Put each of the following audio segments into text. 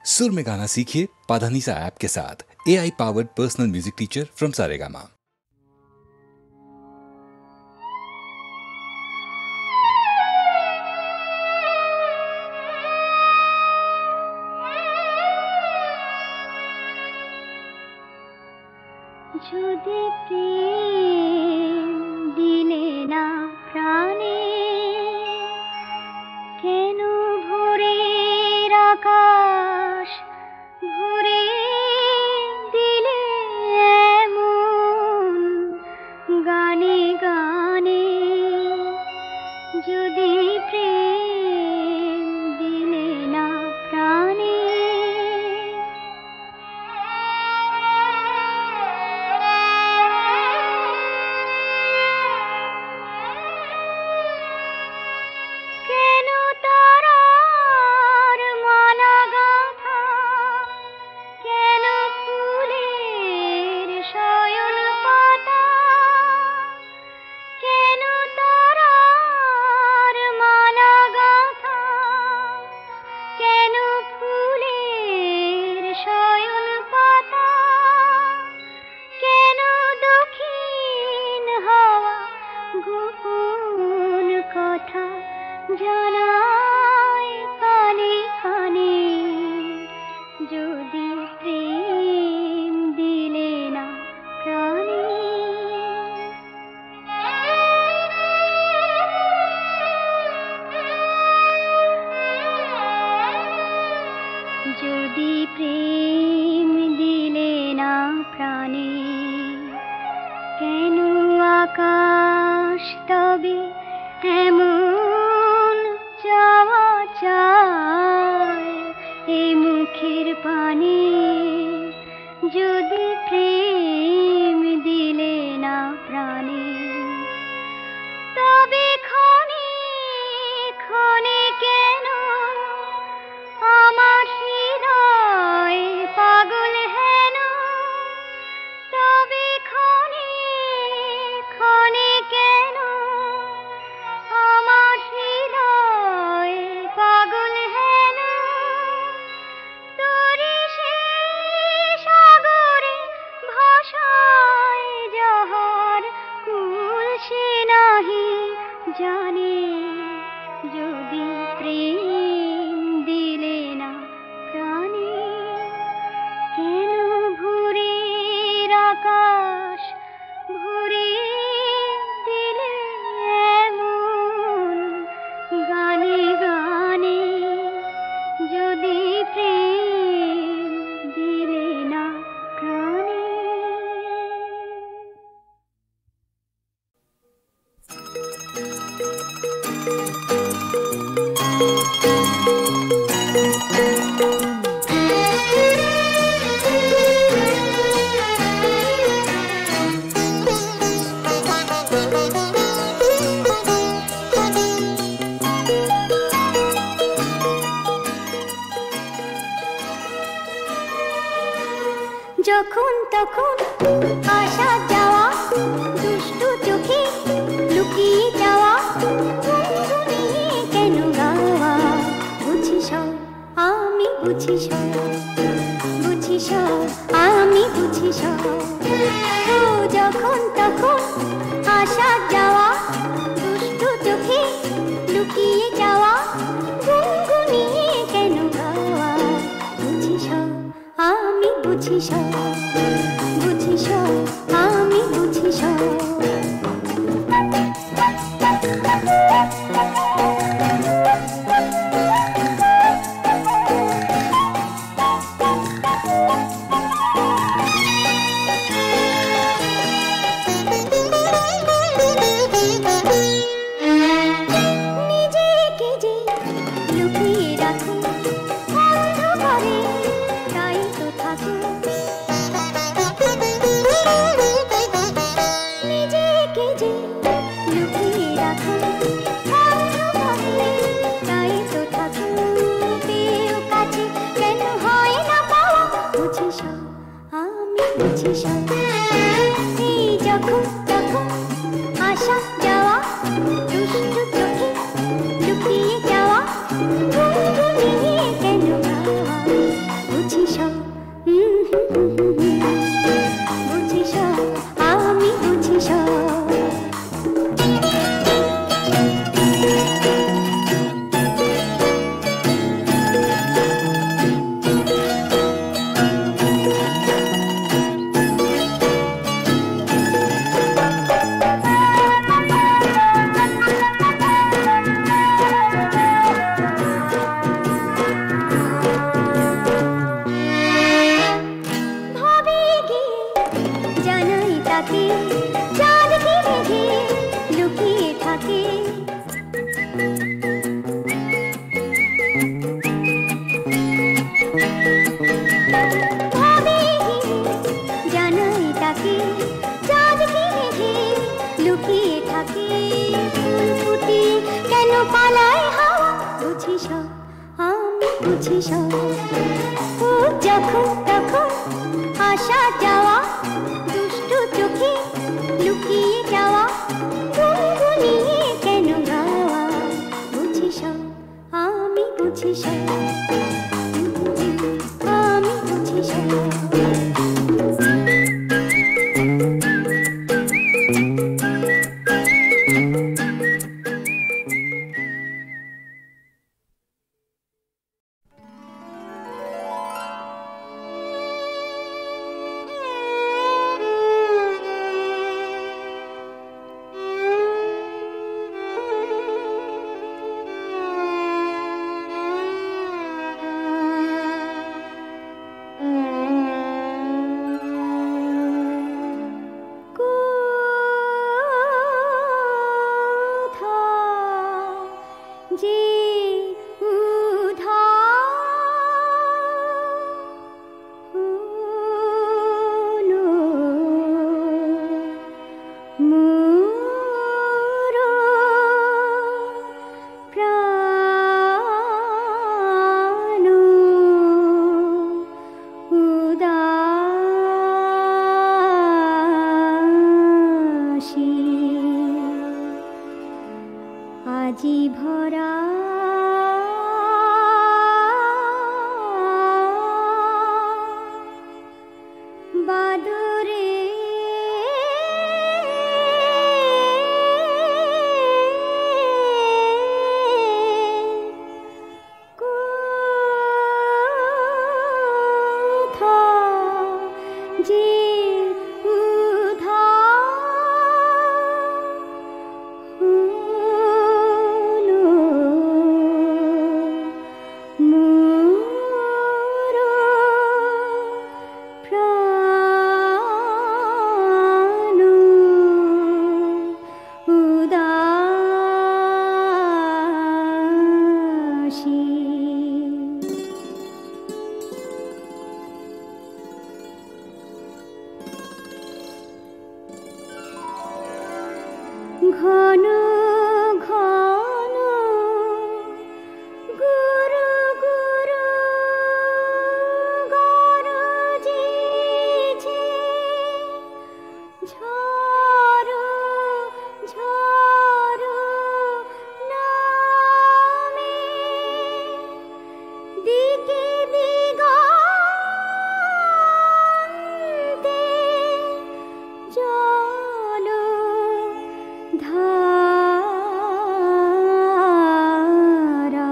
सुर में गाना सीखिए पाधानीसा ऐप के साथ। AI powered personal music teacher from Saregama. যদি প্রেম দিলে না প্রাণে, কেন ভোরের আকাশ ভরে দিলে এমন গানে গানে। যদি প্রেম দিলে না প্রাণে, জানাই কানে কানে। যদি প্রেম দিলে না প্রাণে, যদি প্রেম দিলে না প্রাণে, কেন আকাশ তবে এমন চাওয়া চায় এই মুখের পানে। যদি প্রেম দিলে না প্রাণে, তবে ক্ষণে ক্ষণে কেন আমার হৃদয় পাগল হেন। তবে ক্ষণে ক্ষণে কেন আমার হৃদয় পাগল হেন। তোরে সে সাগরে ভাষায় যাহার কুল সে নাহি জানে। যদি প্রেম দিলে না প্রাণে, কেন ভোরের আকাশ ভরে দিলে এমন গানে গানে। যদি প্রেম দিলে না প্রাণে। যখন তখন আসা যাওয়া, দুষ্টু চোখে লুকিয়ে যাওয়া, গুনগুনিয়ে কেন গাওয়া। বুঝি সব আমি বুঝি সব, বুঝি সব আমি বুঝি সব। ও যখন তখন আসা যাওয়া, দুষ্টু চোখে লুকিয়ে যাওয়া, গুনগুনিয়ে কেন গাওয়া। বুঝি সব আমি বুঝি সব, বুঝি সব আমি বুঝি সব। নিজেকে যে লুকিয়ে রাখো অন্ধকারে, তাই তো থাকো। বুঝি সব। ও যখন তখন আসা যাওয়া, দুষ্টু চোখে লুকিয়ে যাওয়া, গুনগুনিয়ে কেন গাওয়া, বুঝি সব, আমি বুঝি সব, আমি বুঝি সব। আজি ভরা বাদরে কোথা যে ঘন ঘন গুরু গুরু গরজিছে, ঝড় ঝড় নামে, দিকে দিগন্তে জল ধারা।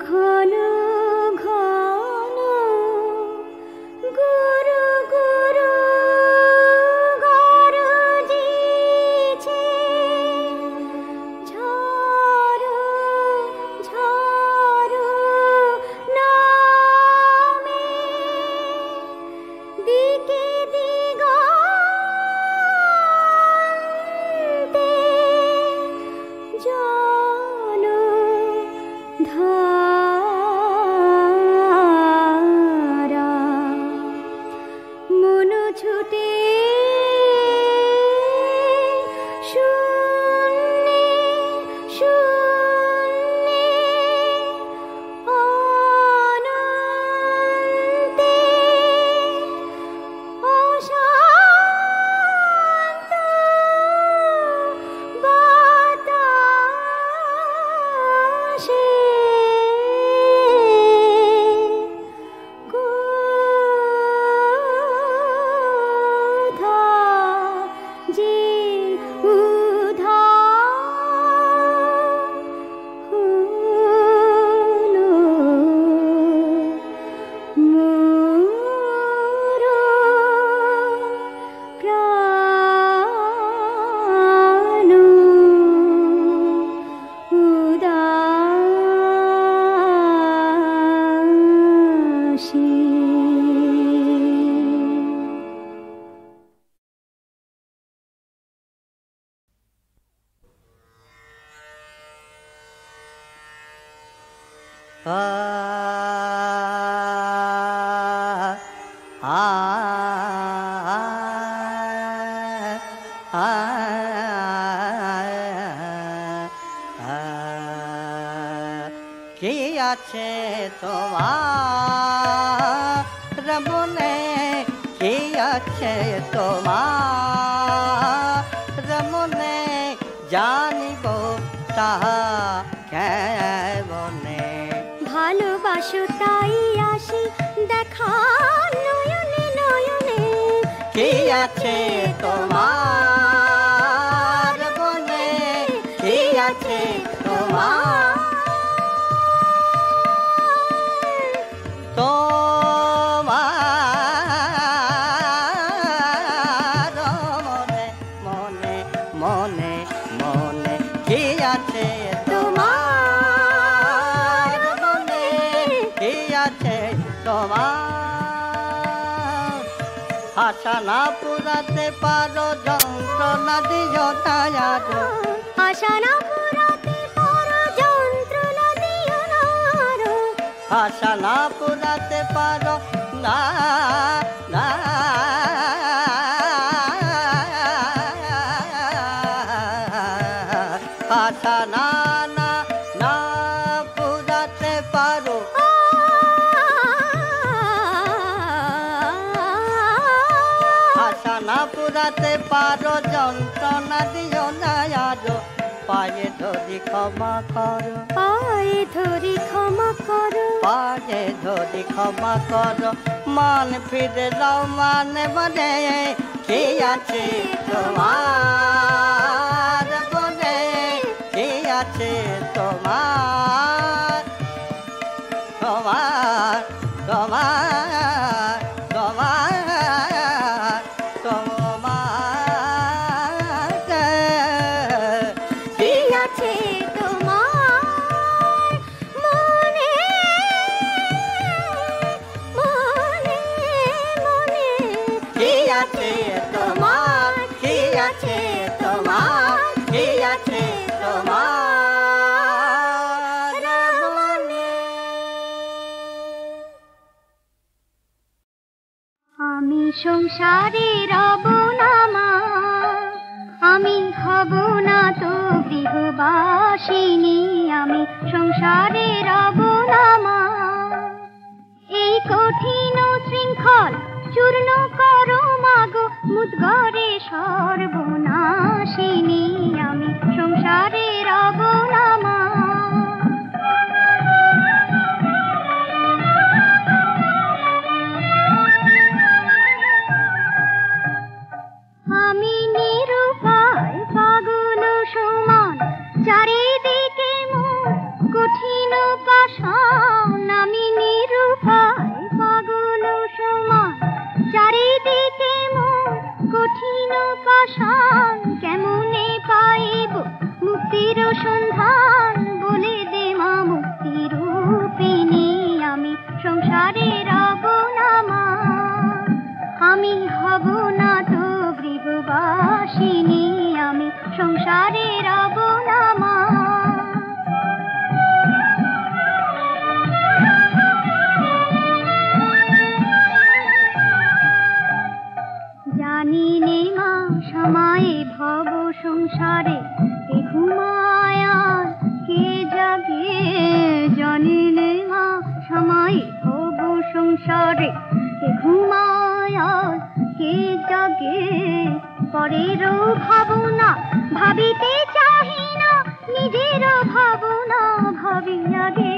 ঘন ঘন গুরু গুরু গরজিছে, ঝড় ঝড় নামে, দিকে দিগন্তে জল ধারা। মন ছুটে শূন্যে শূন্যে, অনন্তে অশান্ত বাতাসে, কোথা যে উধার হলো মোর প্রাণ উদাসী। আছে তোমার মনে, কি আছে তোমার মনে, জানিব তাহা কেমনে। ভালোবাসো তাই আসি দেখা নয়নে নয়নে, কি আছে তোমার মনে, কি আছে তোমার, তোমার মনে মনে মনে মনে, কি আছে তোমার মনে, কি আছে তোমার। আশা না পুরাতে পারো যন্ত্রণা দিও না আরো, আশা না পুরাতে পারো যন্ত্রণা দিও না আরো, আশা না পুরাতে পারো না না, আশা না না না পুরাতে পারো, আশা না পুরাতে পারো যন্ত্রণা দিও না আরো, পায়ে ধরি ক্ষমা করো, পায়ে ধরি ক্ষমা করো, পায়ে ধরি ক্ষমা করো, মান ফিরে দাও মানে মনে, কি আছে তোমার মনে, কি আছে তোমার, তোমার তোমার তোমার তোমার, কি আছে তোমার মনে মনে মনে, কি আছে তোমার, কি আছে তোমার, কি আছে তোমার মনে। আমি সংসারে রব না মা, আমি হব না তো গৃহবাসিনী, আমি সংসারে রব না মা। এই কঠিন শৃঙ্খল চূর্ণ করো মাগো, মুদগরে সর্বনাশিনী, আমি সংসারে রব না মা। আমি নিরুপায় পাগল সমান, চারিদিকে মন কঠিন পাষাণ, আমি নিরুপায় পাগল সমান, চারিদিকে মন কঠিন পাষাণ, কেমনে পাইব মুক্তির সন্ধান, বলে দে মা মুক্তি রূপিণী, আমি সংসারে রব না মা। আমি হব না তো গৃহবাসিনী, আমি সংসারে রব না মা। জানি নে মা সময়ে ভব সংসারে, কে ঘুমায় আর কে জাগে, জানি নে মা সময়ে ভব সংসারে, কে ঘুমায় আর কে জাগে, পরের ভাবনা ভাবিতে চাহি না, নিজের ভাবনা ভাবি আগে।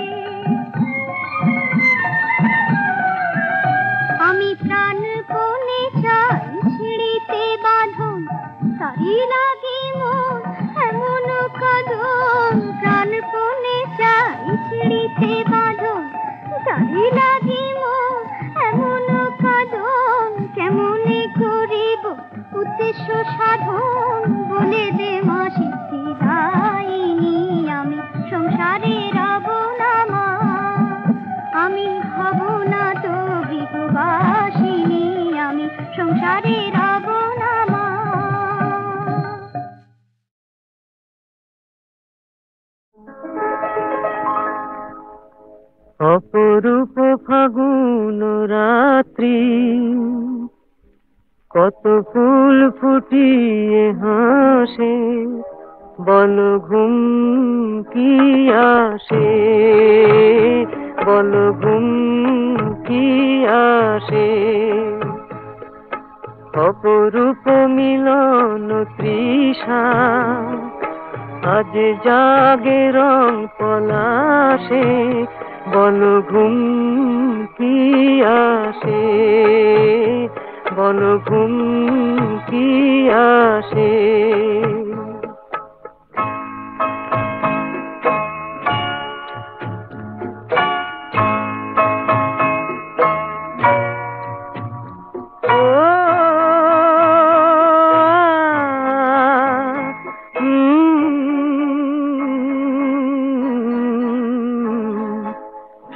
আমি প্রাণপণে চাই ছিঁড়িতে বাঁধন, তারি লাগে মন এমন কাঁদন, প্রাণপণে চাই ছিঁড়িতে বাঁধন, তারি লাগে মন এমন কাঁদন, কেমনে করিব উদ্দেশ্য সাধন, বলে দে মা সিদ্ধিদায়িনী, আমি সংসারে রব না মা। আমি হব না তো গৃহবাসিনী, আমি সংসারে রব না মা। অপরূপ ফাগুন রাত্রি, কত ফুল ফুটিয়ে হাসে, বন ঘুম কি আসে, বলো ঘুম কি আসে অপরূপ মিলন তৃষা আজ জাগে রং পলাশে বলো ঘুম কি আসে বলো ঘুম কি আসে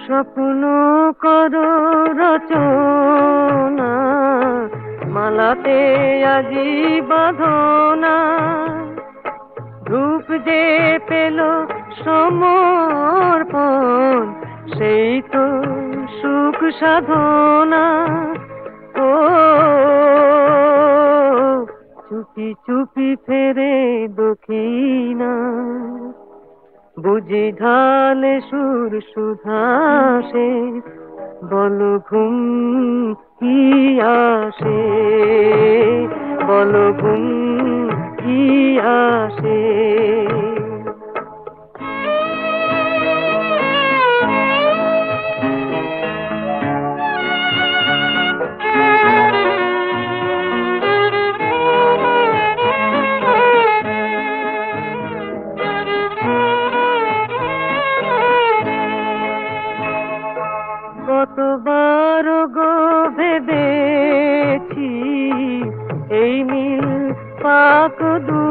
স্বপ্ন করো রচনা মালাতে আজি বাঁধনা ধূপ যে পেল সমর্পণ সেই তো সুখ সাধনা ও চুপি চুপি ফেরে দক্ষিণা বুঝি ঢালে সুর সুধাসে বলো ঘুম কি আসে বলো ঘুম কি আসে কতবার গো ভেবেছি এই মিল পাক দু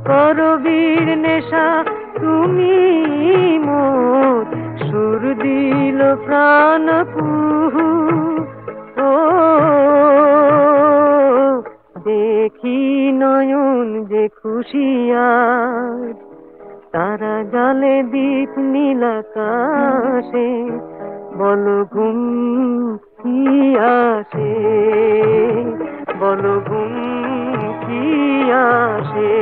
করবীর নেশা তুমি মোর সুর দিল প্রাণ কুহু ও দেখি নয়ন যে খুশিয়ার তারা জালে দীপ নীলাকাশে বলো ঘুম কি আসে বলো ঘুম কি আসে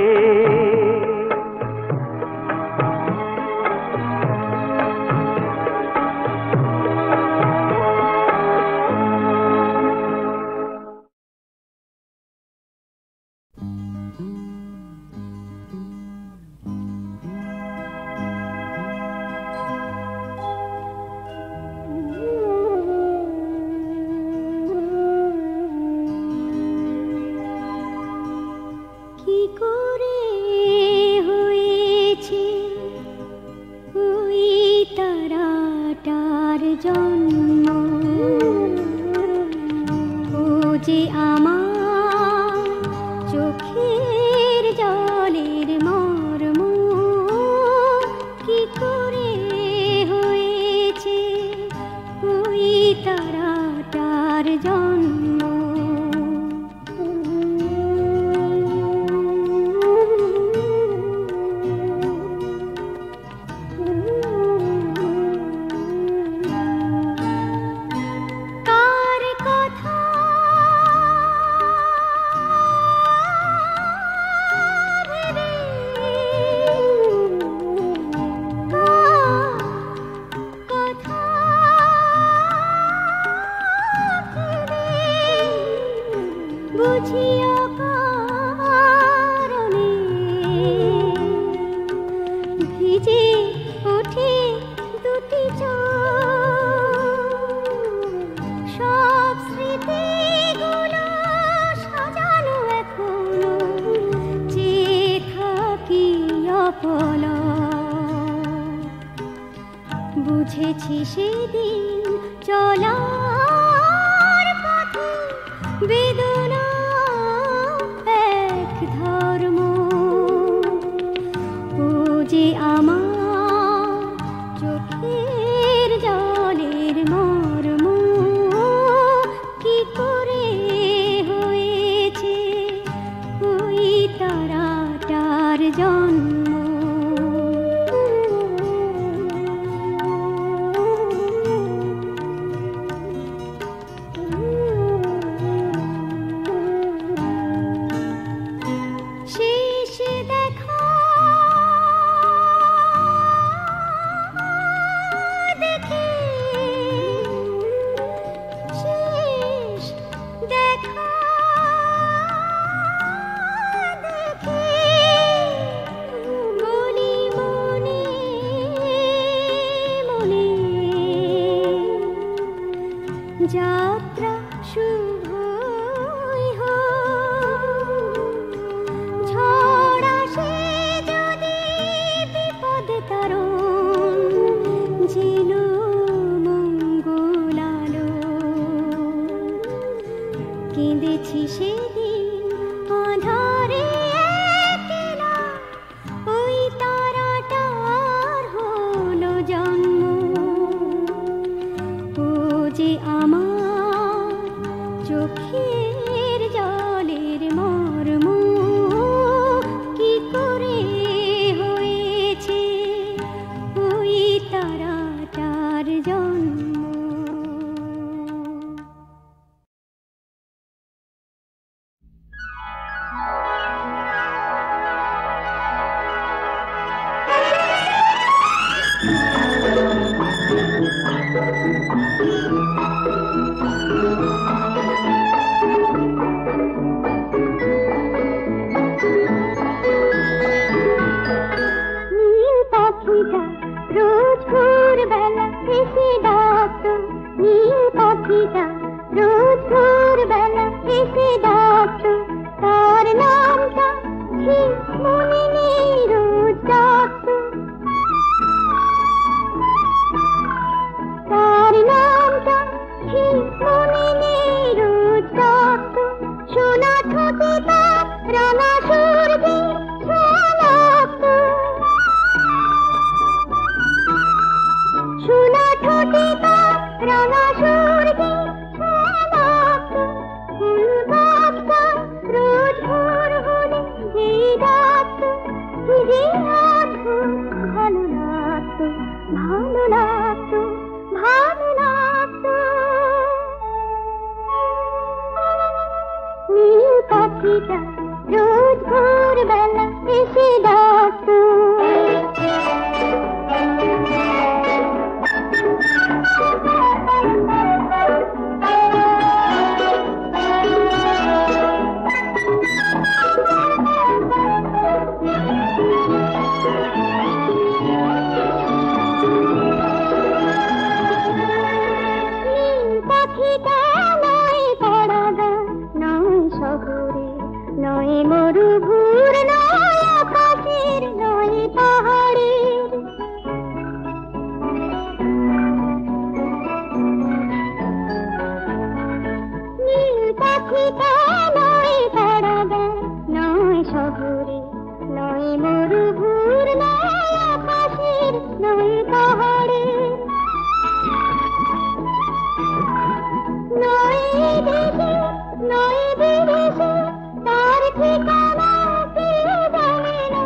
বুঝেছি সেদিন চলার পথে বেদনা এক ধর্ম ও যে আমার চোখের জলের মর্ম কি করে হয়েছে ওই তারাটার জন্ম ভালো লাগতো, ভালো লাগতো, ভালো লাগতো। নীল পাখিটা রোজ ভোরবেলা এসে ডাকতো। নয় মরুভূর নয় আকাশের নয় পাহাড়ের, নীল পাখিটা নয় পাড়াগাঁ নয় শহরে, নয় মরুভূর নয় আকাশের নয় পাহাড়ের, নয় দেশে নয় বিদেশে তার ঠিকানা কেউ জানে না।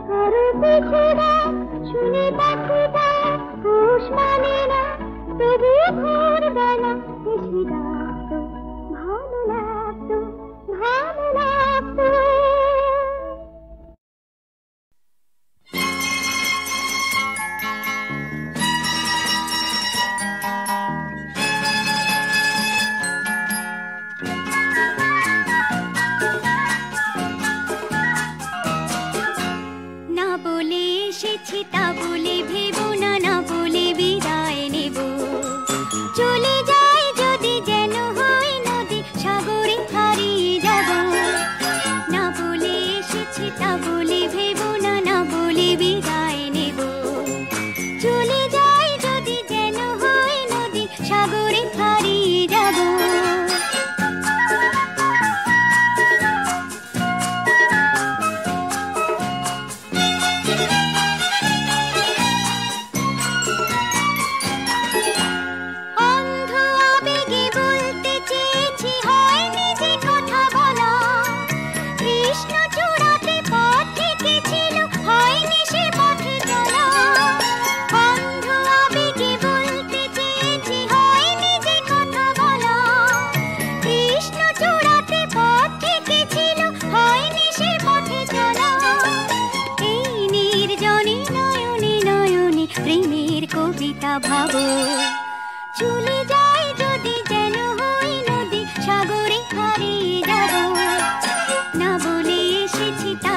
কারো পিছুরা শুনে পাখিটা হুঁশ মানে না, তবু ভোরবেলা এসে ডাকতো, ভালো লাগতো, ভালো লাগতো। তা বলে ভেবো না, না বলে বিদায় নেব। চলে যাই যদি যেন হয় নদী, সাগরে হারিয়ে যাব। না বলে এসেছি তা বলে ভেবো না, না বলে বিদায় নেব। চলে যাই যদি যেন হয় নদী, সাগরে হারিয়ে যাব। ভাবো চলে যাই যদি যেন হয় নদী, সাগরে হারিয়ে যাব। না বলে এসেছি তা